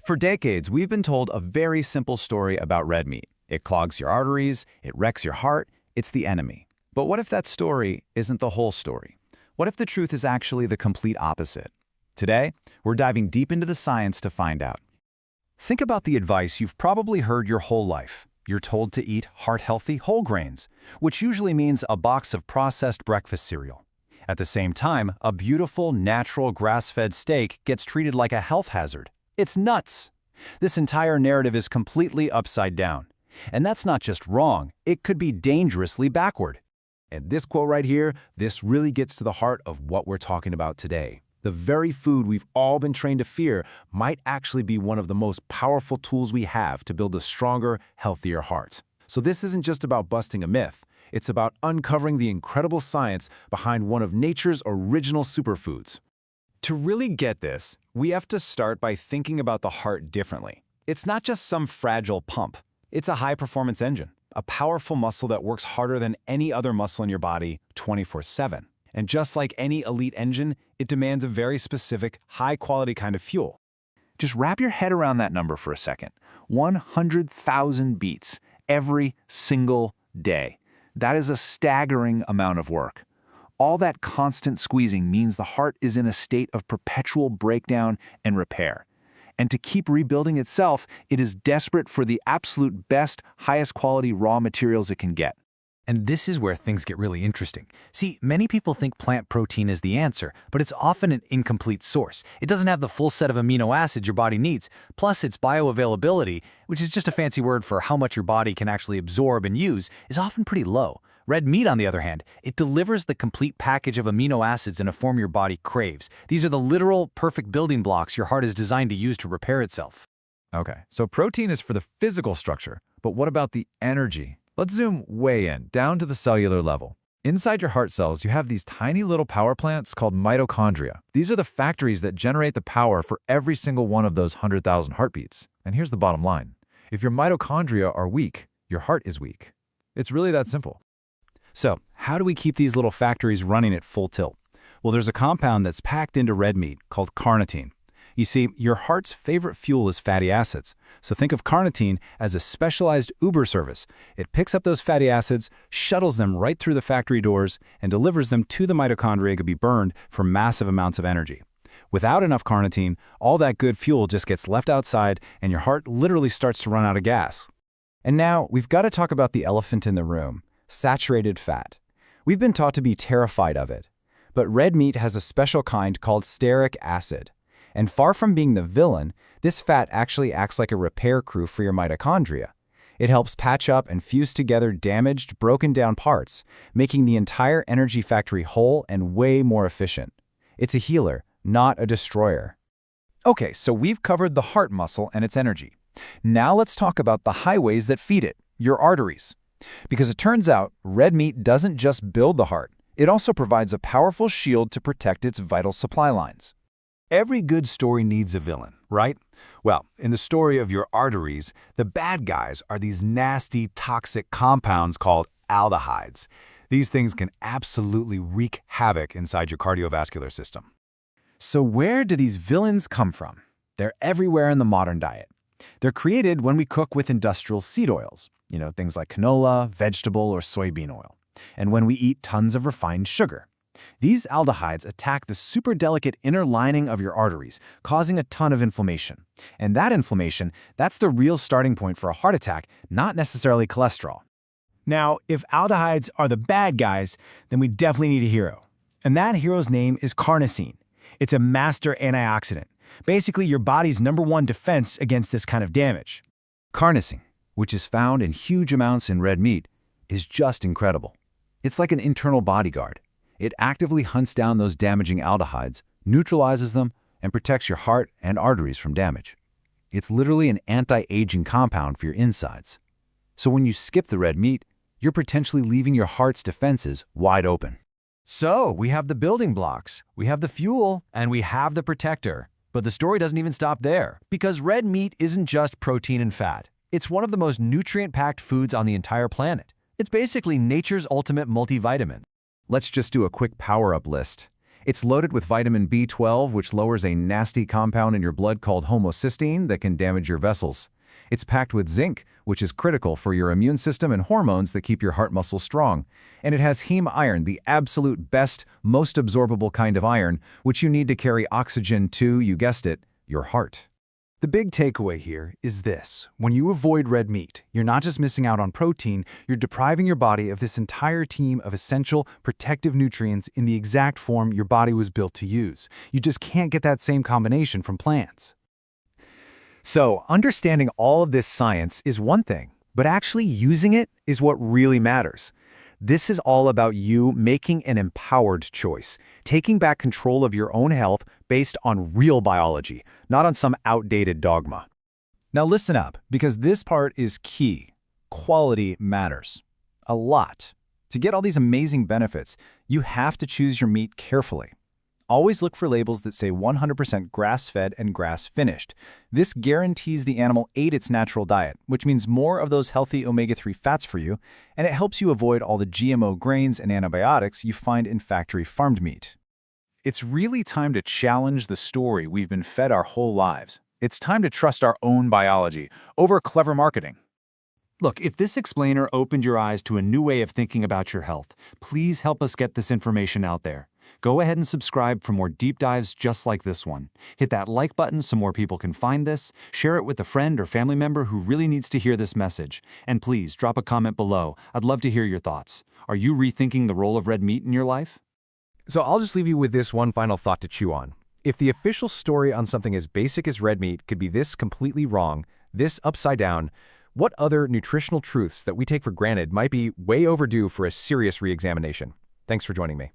For decades, we've been told a very simple story about red meat. It clogs your arteries, it wrecks your heart, it's the enemy. But what if that story isn't the whole story? What if the truth is actually the complete opposite? Today, we're diving deep into the science to find out. Think about the advice you've probably heard your whole life. You're told to eat heart-healthy whole grains, which usually means a box of processed breakfast cereal. At the same time, a beautiful, natural, grass-fed steak gets treated like a health hazard. It's nuts! This entire narrative is completely upside down. And that's not just wrong, it could be dangerously backward. And this quote right here, this really gets to the heart of what we're talking about today. The very food we've all been trained to fear might actually be one of the most powerful tools we have to build a stronger, healthier heart. So this isn't just about busting a myth. It's about uncovering the incredible science behind one of nature's original superfoods. To really get this, we have to start by thinking about the heart differently. It's not just some fragile pump. It's a high-performance engine, a powerful muscle that works harder than any other muscle in your body 24/7. And just like any elite engine, it demands a very specific, high-quality kind of fuel. Just wrap your head around that number for a second. 100,000 beats every single day. That is a staggering amount of work. All that constant squeezing means the heart is in a state of perpetual breakdown and repair. And to keep rebuilding itself, it is desperate for the absolute best, highest quality raw materials it can get. And this is where things get really interesting. See, many people think plant protein is the answer, but it's often an incomplete source. It doesn't have the full set of amino acids your body needs, plus its bioavailability, which is just a fancy word for how much your body can actually absorb and use, is often pretty low. Red meat, on the other hand, it delivers the complete package of amino acids in a form your body craves. These are the literal, perfect building blocks your heart is designed to use to repair itself. Okay, so protein is for the physical structure, but what about the energy? Let's zoom way in, down to the cellular level. Inside your heart cells, you have these tiny little power plants called mitochondria. These are the factories that generate the power for every single one of those 100,000 heartbeats. And here's the bottom line. If your mitochondria are weak, your heart is weak. It's really that simple. So, how do we keep these little factories running at full tilt? Well, there's a compound that's packed into red meat called carnitine. You see, your heart's favorite fuel is fatty acids. So think of carnitine as a specialized Uber service. It picks up those fatty acids, shuttles them right through the factory doors, and delivers them to the mitochondria to be burned for massive amounts of energy. Without enough carnitine, all that good fuel just gets left outside, and your heart literally starts to run out of gas. And now, we've got to talk about the elephant in the room. Saturated fat. We've been taught to be terrified of it. But red meat has a special kind called stearic acid. And far from being the villain, this fat actually acts like a repair crew for your mitochondria. It helps patch up and fuse together damaged, broken down parts, making the entire energy factory whole and way more efficient. It's a healer, not a destroyer. Okay, so we've covered the heart muscle and its energy. Now let's talk about the highways that feed it, your arteries. Because it turns out, red meat doesn't just build the heart, it also provides a powerful shield to protect its vital supply lines. Every good story needs a villain, right? Well, in the story of your arteries, the bad guys are these nasty, toxic compounds called aldehydes. These things can absolutely wreak havoc inside your cardiovascular system. So where do these villains come from? They're everywhere in the modern diet. They're created when we cook with industrial seed oils, things like canola, vegetable, or soybean oil, and when we eat tons of refined sugar. These aldehydes attack the super delicate inner lining of your arteries, causing a ton of inflammation. And that inflammation, that's the real starting point for a heart attack, not necessarily cholesterol. Now, if aldehydes are the bad guys, then we definitely need a hero. And that hero's name is carnosine. It's a master antioxidant, basically your body's #1 defense against this kind of damage. Carnosine, which is found in huge amounts in red meat, is just incredible. It's like an internal bodyguard. It actively hunts down those damaging aldehydes, neutralizes them, and protects your heart and arteries from damage. It's literally an anti-aging compound for your insides. So when you skip the red meat, you're potentially leaving your heart's defenses wide open. So, we have the building blocks, we have the fuel, and we have the protector. But the story doesn't even stop there, because red meat isn't just protein and fat. It's one of the most nutrient-packed foods on the entire planet. It's basically nature's ultimate multivitamin. Let's just do a quick power-up list. It's loaded with vitamin B12, which lowers a nasty compound in your blood called homocysteine that can damage your vessels. It's packed with zinc, which is critical for your immune system and hormones that keep your heart muscle strong. And it has heme iron, the absolute best, most absorbable kind of iron, which you need to carry oxygen to, you guessed it, your heart. The big takeaway here is this. When you avoid red meat, you're not just missing out on protein, you're depriving your body of this entire team of essential protective nutrients in the exact form your body was built to use. You just can't get that same combination from plants. So, understanding all of this science is one thing, but actually using it is what really matters. This is all about you making an empowered choice, taking back control of your own health based on real biology, not on some outdated dogma. Now listen up, because this part is key. Quality matters. A lot. To get all these amazing benefits, you have to choose your meat carefully. Always look for labels that say 100% grass-fed and grass-finished. This guarantees the animal ate its natural diet, which means more of those healthy omega-3 fats for you, and it helps you avoid all the GMO grains and antibiotics you find in factory-farmed meat. It's really time to challenge the story we've been fed our whole lives. It's time to trust our own biology over clever marketing. Look, if this explainer opened your eyes to a new way of thinking about your health, please help us get this information out there. Go ahead and subscribe for more deep dives just like this one. Hit that like button so more people can find this, share it with a friend or family member who really needs to hear this message. And please drop a comment below. I'd love to hear your thoughts. Are you rethinking the role of red meat in your life? So I'll just leave you with this one final thought to chew on. If the official story on something as basic as red meat could be this completely wrong, this upside down, what other nutritional truths that we take for granted might be way overdue for a serious re-examination? Thanks for joining me.